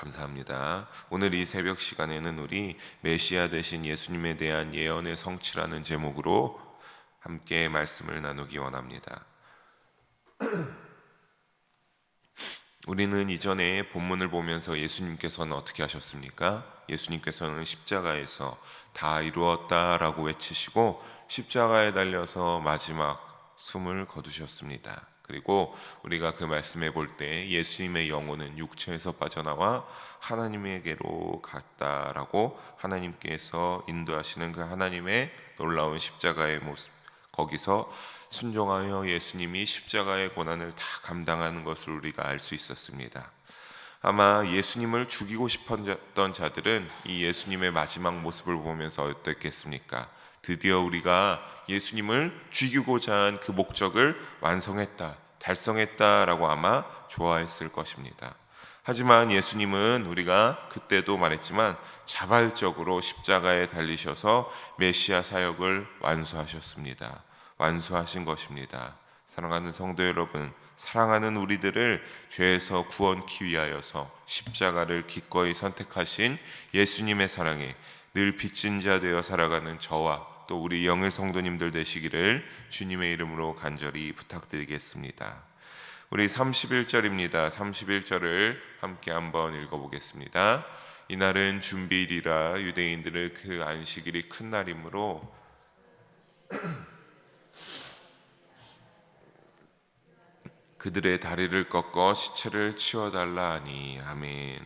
감사합니다. 오늘 이 새벽 시간에는 우리 메시아 되신 예수님에 대한 예언의 성취라는 제목으로 함께 말씀을 나누기 원합니다. 우리는 이전에 본문을 보면서 예수님께서는 어떻게 하셨습니까? 예수님께서는 십자가에서 다 이루었다라고 외치시고 십자가에 달려서 마지막 숨을 거두셨습니다. 그리고 우리가 그 말씀해 볼 때 예수님의 영혼은 육체에서 빠져나와 하나님에게로 갔다라고 하나님께서 인도하시는 그 하나님의 놀라운 십자가의 모습, 거기서 순종하여 예수님이 십자가의 고난을 다 감당하는 것을 우리가 알 수 있었습니다. 아마 예수님을 죽이고 싶었던 자들은 이 예수님의 마지막 모습을 보면서 어땠겠습니까? 드디어 우리가 예수님을 죽이고자 한 그 목적을 완성했다, 달성했다라고 아마 좋아했을 것입니다. 하지만 예수님은 우리가 그때도 말했지만 자발적으로 십자가에 달리셔서 메시아 사역을 완수하셨습니다. 완수하신 것입니다. 사랑하는 성도 여러분, 사랑하는 우리들을 죄에서 구원케 위하여서 십자가를 기꺼이 선택하신 예수님의 사랑에 늘 빚진 자 되어 살아가는 저와 또 우리 영일 성도님들 되시기를 주님의 이름으로 간절히 부탁드리겠습니다. 우리 31절입니다. 31절을 함께 한번 읽어보겠습니다. 이날은 준비일이라 유대인들의 그 안식일이 큰 날이므로 그들의 다리를 꺾어 시체를 치워달라 하니. 아멘.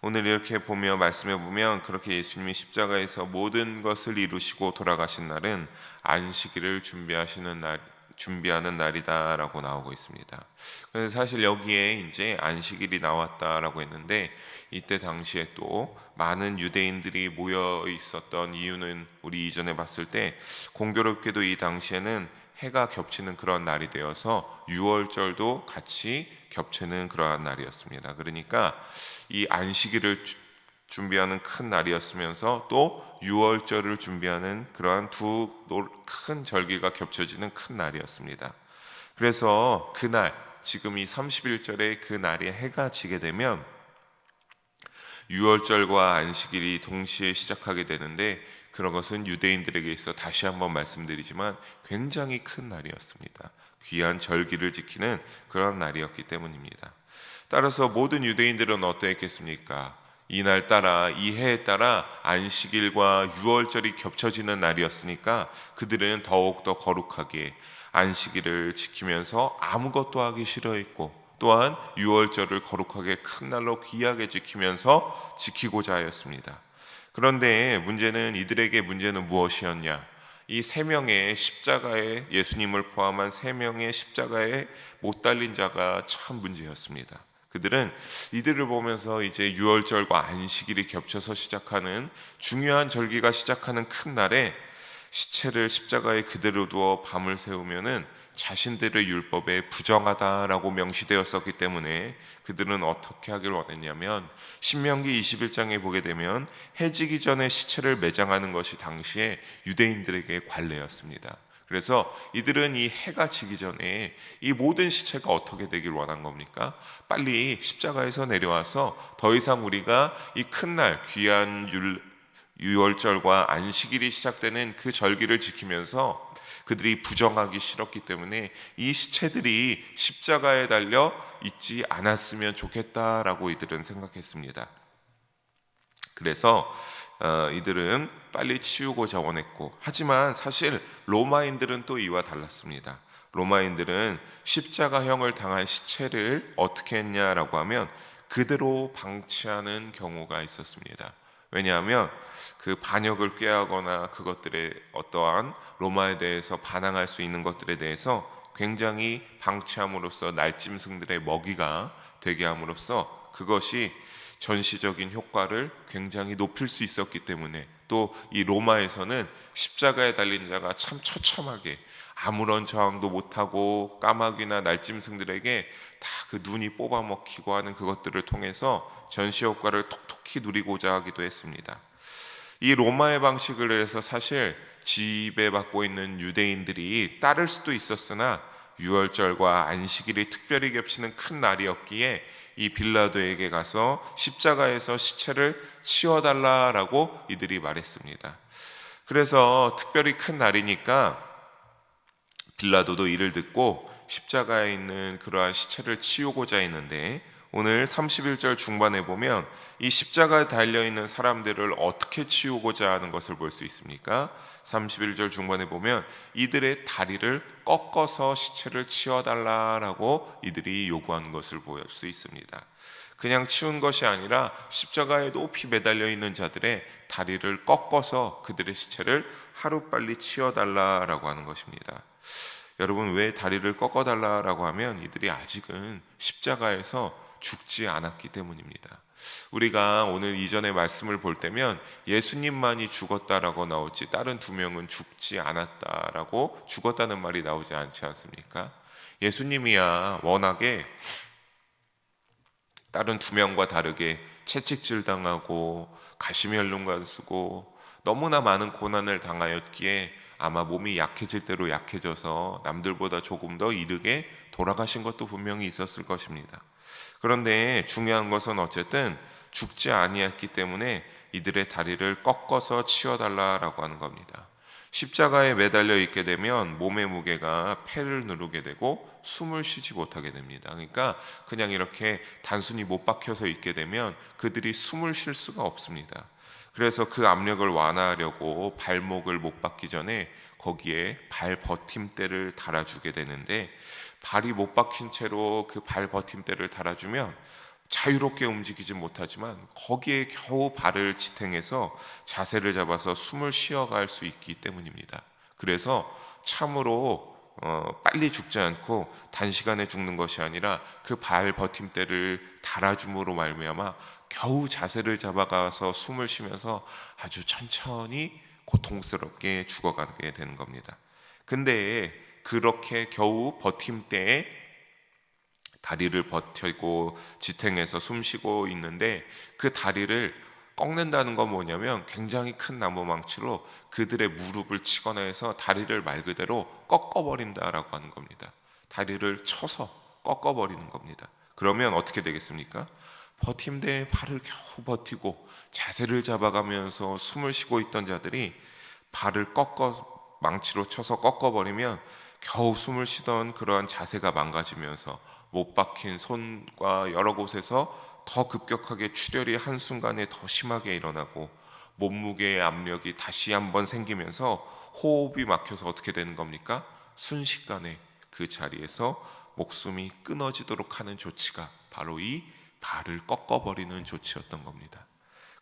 오늘 이렇게 보며 말씀해 보면 그렇게 예수님이 십자가에서 모든 것을 이루시고 돌아가신 날은 안식일을 준비하는 날이다라고 나오고 있습니다. 그래서 사실 여기에 이제 안식일이 나왔다라고 했는데 이때 당시에 또 많은 유대인들이 모여 있었던 이유는 우리 이전에 봤을 때 공교롭게도 이 당시에는 해가 겹치는 그런 날이 되어서 유월절도 같이 겹치는 그러한 날이었습니다. 그러니까 이 안식일을 준비하는 큰 날이었으면서 또 유월절을 준비하는 그러한 두 큰 절기가 겹쳐지는 큰 날이었습니다. 그래서 그날 지금 이 31절에 그 날에 해가 지게 되면 유월절과 안식일이 동시에 시작하게 되는데 그런 것은 유대인들에게 있어 다시 한번 말씀드리지만 굉장히 큰 날이었습니다. 귀한 절기를 지키는 그런 날이었기 때문입니다. 따라서 모든 유대인들은 어떠했겠습니까? 이날 따라 이 해에 따라 안식일과 유월절이 겹쳐지는 날이었으니까 그들은 더욱더 거룩하게 안식일을 지키면서 아무것도 하기 싫어했고 또한 유월절을 거룩하게 큰 날로 귀하게 지키면서 지키고자 하였습니다. 그런데 이들에게 문제는 무엇이었냐? 이 세 명의 십자가에 예수님을 포함한 세 명의 십자가에 못 달린 자가 참 문제였습니다. 그들은 이들을 보면서 이제 유월절과 안식일이 겹쳐서 시작하는 중요한 절기가 시작하는 큰 날에 시체를 십자가에 그대로 두어 밤을 새우면은 자신들의 율법에 부정하다라고 명시되었었기 때문에 그들은 어떻게 하길 원했냐면 신명기 21장에 보게 되면 해지기 전에 시체를 매장하는 것이 당시에 유대인들에게 관례였습니다. 그래서 이들은 이 해가 지기 전에 이 모든 시체가 어떻게 되길 원한 겁니까? 빨리 십자가에서 내려와서 더 이상 우리가 이 큰 날 귀한 유월절과 안식일이 시작되는 그 절기를 지키면서 그들이 부정하기 싫었기 때문에 이 시체들이 십자가에 달려 있지 않았으면 좋겠다라고 이들은 생각했습니다. 그래서 이들은 빨리 치우고자 원했고, 하지만 사실 로마인들은 또 이와 달랐습니다. 로마인들은 십자가형을 당한 시체를 어떻게 했냐라고 하면 그대로 방치하는 경우가 있었습니다. 왜냐하면 그 반역을 꾀하거나 그것들의 어떠한 로마에 대해서 반항할 수 있는 것들에 대해서 굉장히 방치함으로써 날짐승들의 먹이가 되게 함으로써 그것이 전시적인 효과를 굉장히 높일 수 있었기 때문에 또 이 로마에서는 십자가에 달린 자가 참 처참하게 아무런 저항도 못하고 까마귀나 날짐승들에게 다 그 눈이 뽑아먹히고 하는 그것들을 통해서 전시 효과를 톡톡히 누리고자 하기도 했습니다. 이 로마의 방식을 해서 사실 지배받고 있는 유대인들이 따를 수도 있었으나 유월절과 안식일이 특별히 겹치는 큰 날이었기에 이 빌라도에게 가서 십자가에서 시체를 치워달라라고 이들이 말했습니다. 그래서 특별히 큰 날이니까 빌라도도 이를 듣고 십자가에 있는 그러한 시체를 치우고자 했는데, 오늘 31절 중반에 보면 이 십자가에 달려있는 사람들을 어떻게 치우고자 하는 것을 볼 수 있습니까? 31절 중반에 보면 이들의 다리를 꺾어서 시체를 치워달라라고 이들이 요구한 것을 볼 수 있습니다. 그냥 치운 것이 아니라 십자가에 높이 매달려 있는 자들의 다리를 꺾어서 그들의 시체를 하루빨리 치워달라라고 하는 것입니다. 여러분, 왜 다리를 꺾어달라라고 하면 이들이 아직은 십자가에서 죽지 않았기 때문입니다. 우리가 오늘 이전의 말씀을 볼 때면 예수님만이 죽었다라고 나오지 다른 두 명은 죽지 않았다라고 죽었다는 말이 나오지 않지 않습니까? 예수님이야 워낙에 다른 두 명과 다르게 채찍질 당하고 가시면류관 쓰고 너무나 많은 고난을 당하였기에 아마 몸이 약해질 대로 약해져서 남들보다 조금 더 이르게 돌아가신 것도 분명히 있었을 것입니다. 그런데 중요한 것은 어쨌든 죽지 아니했기 때문에 이들의 다리를 꺾어서 치워달라라고 하는 겁니다. 십자가에 매달려 있게 되면 몸의 무게가 폐를 누르게 되고 숨을 쉬지 못하게 됩니다. 그러니까 그냥 이렇게 단순히 못 박혀서 있게 되면 그들이 숨을 쉴 수가 없습니다. 그래서 그 압력을 완화하려고 발목을 못 박기 전에 거기에 발 버팀대를 달아주게 되는데, 발이 못 박힌 채로 그 발 버팀대를 달아주면 자유롭게 움직이지 못하지만 거기에 겨우 발을 지탱해서 자세를 잡아서 숨을 쉬어갈 수 있기 때문입니다. 그래서 참으로 빨리 죽지 않고 단시간에 죽는 것이 아니라 그 발 버팀대를 달아줌으로 말미암아 겨우 자세를 잡아가서 숨을 쉬면서 아주 천천히 고통스럽게 죽어가게 되는 겁니다. 근데 그렇게 겨우 버팀대에 다리를 버티고 지탱해서 숨쉬고 있는데, 그 다리를 꺾는다는 건 뭐냐면 굉장히 큰 나무망치로 그들의 무릎을 치거나 해서 다리를 말 그대로 꺾어버린다라고 하는 겁니다. 다리를 쳐서 꺾어버리는 겁니다. 그러면 어떻게 되겠습니까? 버팀대에 발을 겨우 버티고 자세를 잡아가면서 숨을 쉬고 있던 자들이 발을 망치로 쳐서 꺾어버리면 겨우 숨을 쉬던 그러한 자세가 망가지면서 못 박힌 손과 여러 곳에서 더 급격하게 출혈이 한순간에 더 심하게 일어나고 몸무게의 압력이 다시 한번 생기면서 호흡이 막혀서 어떻게 되는 겁니까? 순식간에 그 자리에서 목숨이 끊어지도록 하는 조치가 바로 이 발을 꺾어버리는 조치였던 겁니다.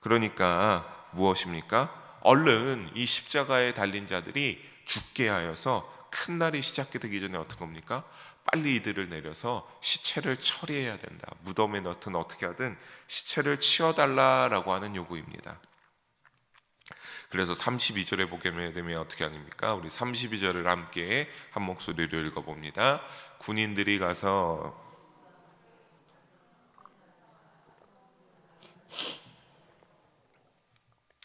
그러니까 무엇입니까? 얼른 이 십자가에 달린 자들이 죽게 하여서 큰 날이 시작되기 전에 어떻게 합니까? 빨리 이들을 내려서 시체를 처리해야 된다. 무덤에 넣든 어떻게 하든 시체를 치워달라라고 하는 요구입니다. 그래서 32절에 보게 되면 어떻게 합니까? 우리 32절을 함께 한 목소리로 읽어봅니다. 군인들이 가서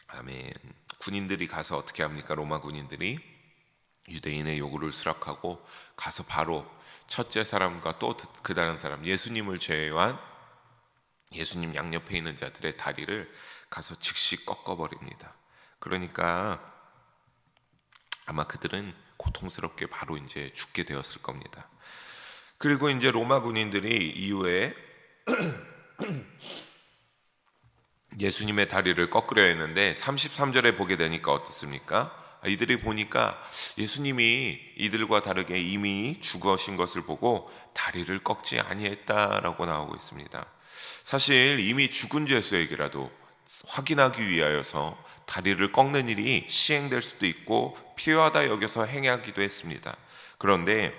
아멘. 군인들이 가서 어떻게 합니까? 로마 군인들이 유대인의 요구를 수락하고 가서 바로 첫째 사람과 또 그 다른 사람, 예수님을 제외한 예수님 양옆에 있는 자들의 다리를 가서 즉시 꺾어버립니다. 그러니까 아마 그들은 고통스럽게 바로 이제 죽게 되었을 겁니다. 그리고 이제 로마 군인들이 이후에 예수님의 다리를 꺾으려 했는데 33절에 보게 되니까 어떻습니까? 이들이 보니까 예수님이 이들과 다르게 이미 죽으신 것을 보고 다리를 꺾지 아니했다라고 나오고 있습니다. 사실 이미 죽은 죄수에게라도 확인하기 위하여서 다리를 꺾는 일이 시행될 수도 있고 필요하다 여겨서 행하기도 했습니다. 그런데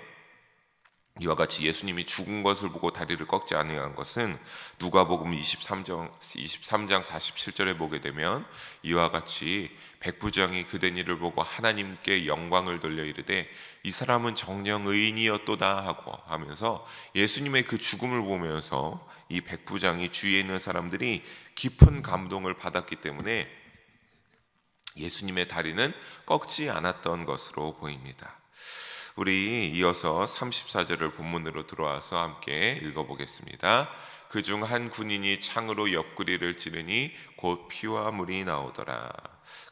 이와 같이 예수님이 죽은 것을 보고 다리를 꺾지 아니한 것은 누가복음 23장 47절에 보게 되면 이와 같이 백부장이 그된 일을 보고 하나님께 영광을 돌려 이르되 이 사람은 정녕 의인이었도다 하고 하면서 예수님의 그 죽음을 보면서 이 백부장이 주위에 있는 사람들이 깊은 감동을 받았기 때문에 예수님의 다리는 꺾지 않았던 것으로 보입니다. 우리 이어서 34절을 본문으로 들어와서 함께 읽어보겠습니다. 그중 한 군인이 창으로 옆구리를 찌르니 곧 피와 물이 나오더라.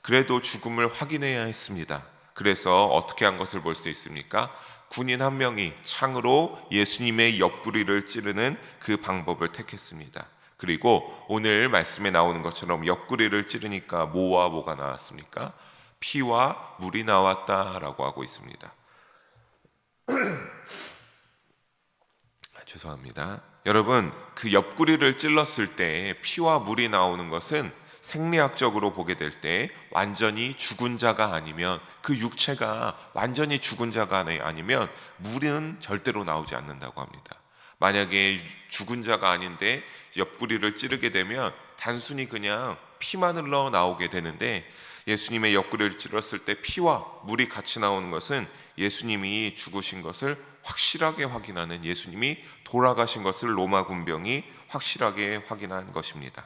그래도 죽음을 확인해야 했습니다. 그래서 어떻게 한 것을 볼 수 있습니까? 군인 한 명이 창으로 예수님의 옆구리를 찌르는 그 방법을 택했습니다. 그리고 오늘 말씀에 나오는 것처럼 옆구리를 찌르니까 뭐와 뭐가 나왔습니까? 피와 물이 나왔다라고 하고 있습니다. 죄송합니다. 여러분, 그 옆구리를 찔렀을 때 피와 물이 나오는 것은 생리학적으로 보게 될 때 완전히 죽은 자가 아니면, 그 육체가 완전히 죽은 자가 아니면 물은 절대로 나오지 않는다고 합니다. 만약에 죽은 자가 아닌데 옆구리를 찌르게 되면 단순히 그냥 피만 흘러 나오게 되는데, 예수님의 옆구리를 찔렀을 때 피와 물이 같이 나오는 것은 예수님이 죽으신 것을 확실하게 확인하는, 예수님이 돌아가신 것을 로마 군병이 확실하게 확인한 것입니다.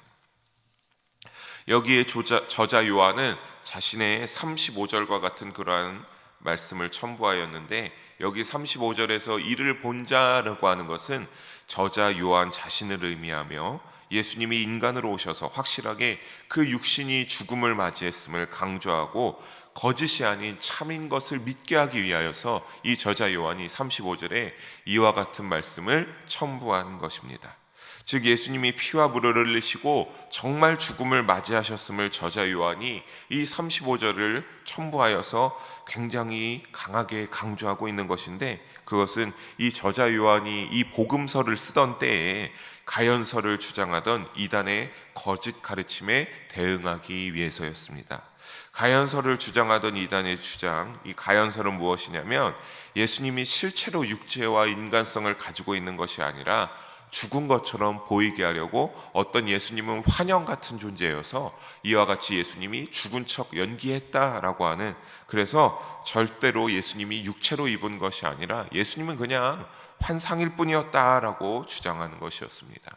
여기에 저자 요한은 자신의 35절과 같은 그러한 말씀을 첨부하였는데, 여기 35절에서 이를 본 자라고 하는 것은 저자 요한 자신을 의미하며, 예수님이 인간으로 오셔서 확실하게 그 육신이 죽음을 맞이했음을 강조하고 거짓이 아닌 참인 것을 믿게 하기 위하여서 이 저자 요한이 35절에 이와 같은 말씀을 첨부한 것입니다. 즉 예수님이 피와 물을 흘리시고 정말 죽음을 맞이하셨음을 저자 요한이 이 35절을 첨부하여서 굉장히 강하게 강조하고 있는 것인데, 그것은 이 저자 요한이 이 복음서를 쓰던 때에 가연설을 주장하던 이단의 거짓 가르침에 대응하기 위해서였습니다. 가연설을 주장하던 이단의 주장, 이 가연설은 무엇이냐면, 예수님이 실제로 육체와 인간성을 가지고 있는 것이 아니라 죽은 것처럼 보이게 하려고 어떤 예수님은 환영 같은 존재여서 이와 같이 예수님이 죽은 척 연기했다라고 하는, 그래서 절대로 예수님이 육체로 입은 것이 아니라 예수님은 그냥 환상일 뿐이었다라고 주장하는 것이었습니다.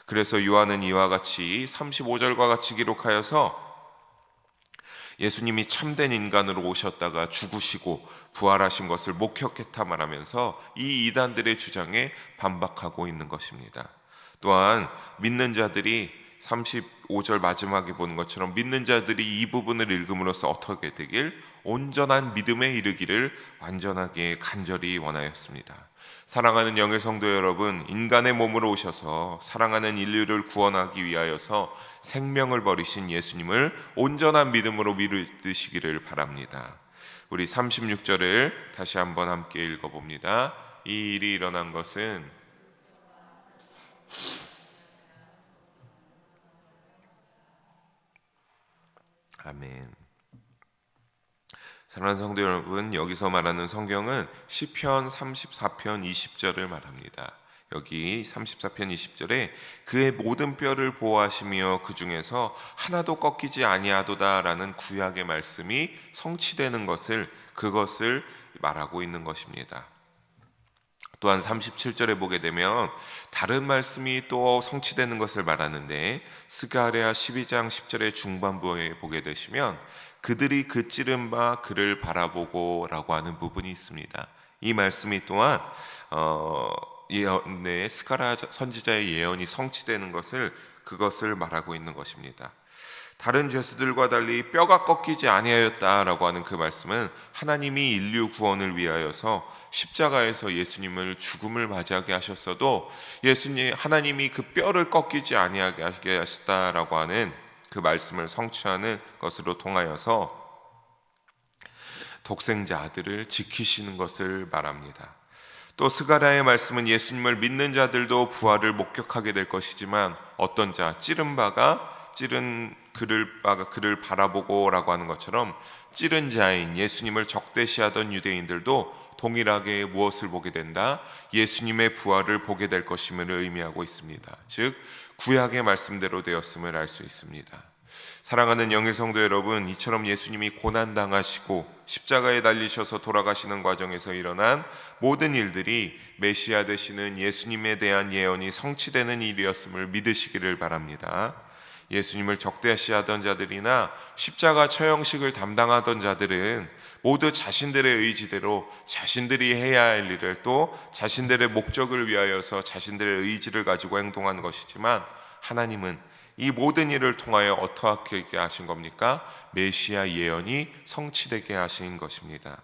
그래서 요한은 이와 같이 35절과 같이 기록하여서 예수님이 참된 인간으로 오셨다가 죽으시고 부활하신 것을 목격했다 말하면서 이 이단들의 주장에 반박하고 있는 것입니다. 또한 믿는 자들이 35절 마지막에 보는 것처럼 믿는 자들이 이 부분을 읽음으로써 어떻게 되길, 온전한 믿음에 이르기를 완전하게 간절히 원하였습니다. 사랑하는 영의 성도 여러분, 인간의 몸으로 오셔서 사랑하는 인류를 구원하기 위하여서 생명을 버리신 예수님을 온전한 믿음으로 믿으시기를 바랍니다. 우리 36절을 다시 한번 함께 읽어봅니다. 이 일이 일어난 것은 아멘. 사랑하는 성도 여러분, 여기서 말하는 성경은 시편 34편 20절을 말합니다. 여기 34편 20절에 그의 모든 뼈를 보호하시며 그 중에서 하나도 꺾이지 아니하도다라는 구약의 말씀이 성취되는 것을, 그것을 말하고 있는 것입니다. 또한 37절에 보게 되면 다른 말씀이 또 성취되는 것을 말하는데, 스가랴 12장 10절의 중반부에 보게 되시면 그들이 그 찌른 바 그를 바라보고 라고 하는 부분이 있습니다. 이 말씀이 또한 예언의 스가랴 선지자의 예언이 성취되는 것을, 그것을 말하고 있는 것입니다. 다른 죄수들과 달리 뼈가 꺾이지 아니하였다라고 하는 그 말씀은 하나님이 인류 구원을 위하여서 십자가에서 예수님을 죽음을 맞이하게 하셨어도 하나님이 그 뼈를 꺾이지 아니하게 하셨다라고 하는 그 말씀을 성취하는 것으로 통하여서 독생자 아들을 지키시는 것을 말합니다. 또 스가랴의 말씀은 예수님을 믿는 자들도 부활을 목격하게 될 것이지만, 어떤 자, 찌른 그를 바라보고 라고 하는 것처럼 찌른 자인 예수님을 적대시하던 유대인들도 동일하게 무엇을 보게 된다? 예수님의 부활을 보게 될 것임을 의미하고 있습니다. 즉 구약의 말씀대로 되었음을 알 수 있습니다. 사랑하는 영의 성도 여러분, 이처럼 예수님이 고난당하시고 십자가에 달리셔서 돌아가시는 과정에서 일어난 모든 일들이 메시아 되시는 예수님에 대한 예언이 성취되는 일이었음을 믿으시기를 바랍니다. 예수님을 적대시하던 자들이나 십자가 처형식을 담당하던 자들은 모두 자신들의 의지대로 자신들이 해야 할 일을, 또 자신들의 목적을 위하여서 자신들의 의지를 가지고 행동한 것이지만, 하나님은 이 모든 일을 통하여 어떻게 하신 겁니까? 메시아 예언이 성취되게 하신 것입니다.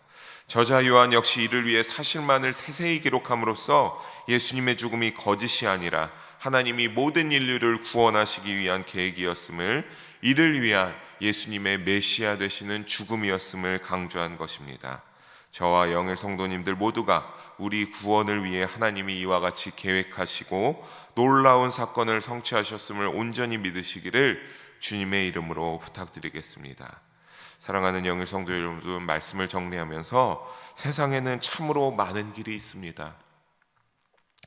저자 요한 역시 이를 위해 사실만을 세세히 기록함으로써 예수님의 죽음이 거짓이 아니라 하나님이 모든 인류를 구원하시기 위한 계획이었음을, 이를 위한 예수님의 메시아 되시는 죽음이었음을 강조한 것입니다. 저와 영일 성도님들 모두가 우리 구원을 위해 하나님이 이와 같이 계획하시고 놀라운 사건을 성취하셨음을 온전히 믿으시기를 주님의 이름으로 부탁드리겠습니다. 사랑하는 영일 성도 여러분, 말씀을 정리하면서 세상에는 참으로 많은 길이 있습니다.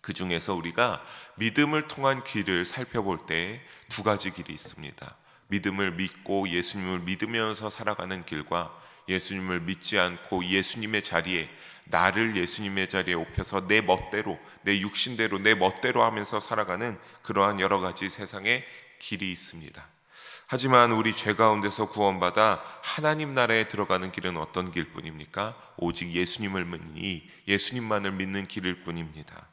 그 중에서 우리가 믿음을 통한 길을 살펴볼 때 두 가지 길이 있습니다. 믿음을 믿고 예수님을 믿으면서 살아가는 길과 예수님을 믿지 않고 예수님의 자리에, 나를 예수님의 자리에 옵혀서 내 멋대로, 내 육신대로, 내 멋대로 하면서 살아가는 그러한 여러 가지 세상의 길이 있습니다. 하지만 우리 죄 가운데서 구원받아 하나님 나라에 들어가는 길은 어떤 길뿐입니까? 오직 예수님을 믿니, 예수님만을 믿는 길일 뿐입니다.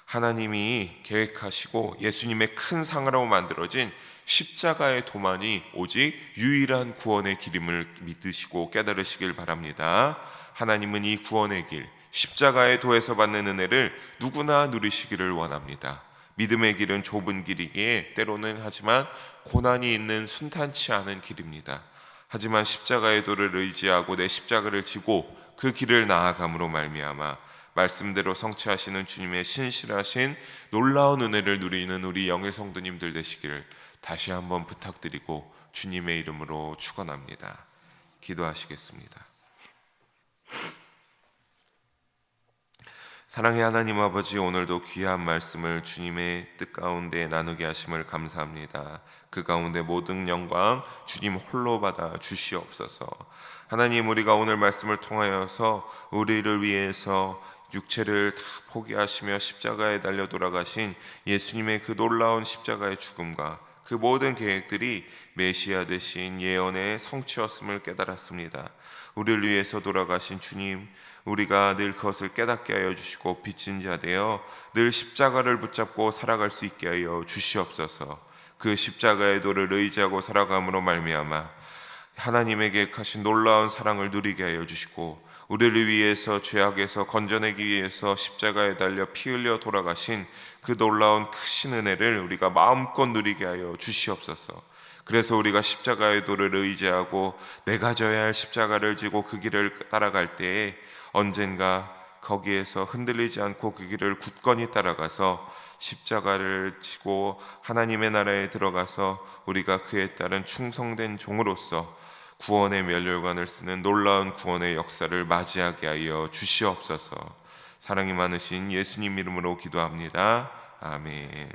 하나님이 계획하시고 예수님의 큰 상으로 만들어진 십자가의 도만이 오직 유일한 구원의 길임을 믿으시고 깨달으시길 바랍니다. 하나님은 이 구원의 길, 십자가의 도에서 받는 은혜를 누구나 누리시기를 원합니다. 믿음의 길은 좁은 길이기에 때로는 하지만 고난이 있는 순탄치 않은 길입니다. 하지만 십자가의 도를 의지하고 내 십자가를 지고 그 길을 나아감으로 말미암아 말씀대로 성취하시는 주님의 신실하신 놀라운 은혜를 누리는 우리 영일 성도님들 되시기를 다시 한번 부탁드리고 주님의 이름으로 축원합니다. 기도하시겠습니다. 사랑의 하나님 아버지, 오늘도 귀한 말씀을 주님의 뜻 가운데 나누게 하심을 감사합니다. 그 가운데 모든 영광 주님 홀로 받아 주시옵소서. 하나님, 우리가 오늘 말씀을 통하여서 우리를 위해서 육체를 다 포기하시며 십자가에 달려 돌아가신 예수님의 그 놀라운 십자가의 죽음과 그 모든 계획들이 메시아 되신 예언의 성취였음을 깨달았습니다. 우리를 위해서 돌아가신 주님, 우리가 늘 그것을 깨닫게 하여 주시고 빚진 자 되어 늘 십자가를 붙잡고 살아갈 수 있게 하여 주시옵소서. 그 십자가의 도를 의지하고 살아감으로 말미암아 하나님의 계획하신 놀라운 사랑을 누리게 하여 주시고, 우리를 위해서 죄악에서 건져내기 위해서 십자가에 달려 피 흘려 돌아가신 그 놀라운 크신 은혜를 우리가 마음껏 누리게 하여 주시옵소서. 그래서 우리가 십자가의 도를 의지하고 내가 져야 할 십자가를 지고 그 길을 따라갈 때에 언젠가 거기에서 흔들리지 않고 그 길을 굳건히 따라가서 십자가를 지고 하나님의 나라에 들어가서 우리가 그에 따른 충성된 종으로서 구원의 멸류관을 쓰는 놀라운 구원의 역사를 맞이하게 하여 주시옵소서. 사랑이 많으신 예수님 이름으로 기도합니다. 아멘.